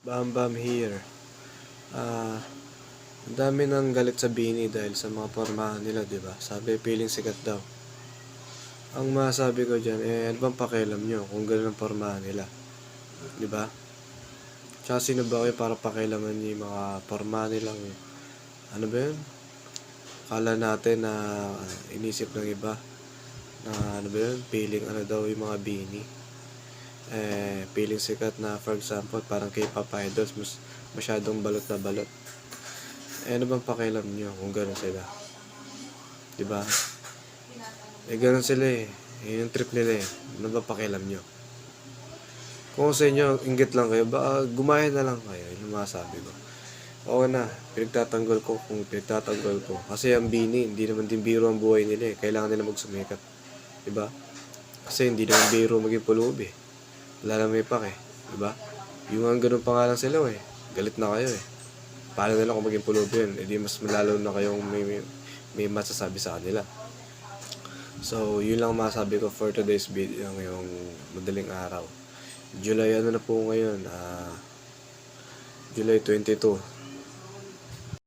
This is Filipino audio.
Bam Bam here. Ang dami nang galit sa Bini dahil sa mga pormahan nila, di ba? Sabi, piling sikat daw. Ang masabi ko dyan, ano bang pakialam nyo kung gano'n ang pormahan nila? Di ba? Tsaka sino ba kayo para pakialaman nyo yung mga pormahan nilang, ano ba yun? Kala natin na inisip ng iba na ano ba yun? Piling ano daw yung mga Bini. Piling sikat na, for example, parang K-pop idols, masyadong balot na balot. Ano bang pakialam nyo kung gano'n sila? Diba? Gano'n sila eh. Yung trip nila eh. Ano bang pakialam nyo? Kung sa inyo, inggit lang kayo, baka gumaya na lang kayo. Yun ang masasabi ko. Oo na, pinagtatanggol ko kung pinagtatanggol ko. Kasi ang Bini, hindi naman din biro ang buhay nila eh. Kailangan nila magsumikat. Diba? Kasi hindi naman biro maging pulubi. Wala na may pake. Diba? Yung ang ganun pa nga lang sila eh. Galit na kayo eh. Paano nila kung maging pulubi yun? E di mas malalo na kayong may masasabi sa kanila. So, yun lang masabi ko for today's video ngayong madaling araw. July ano na po ngayon? July 22.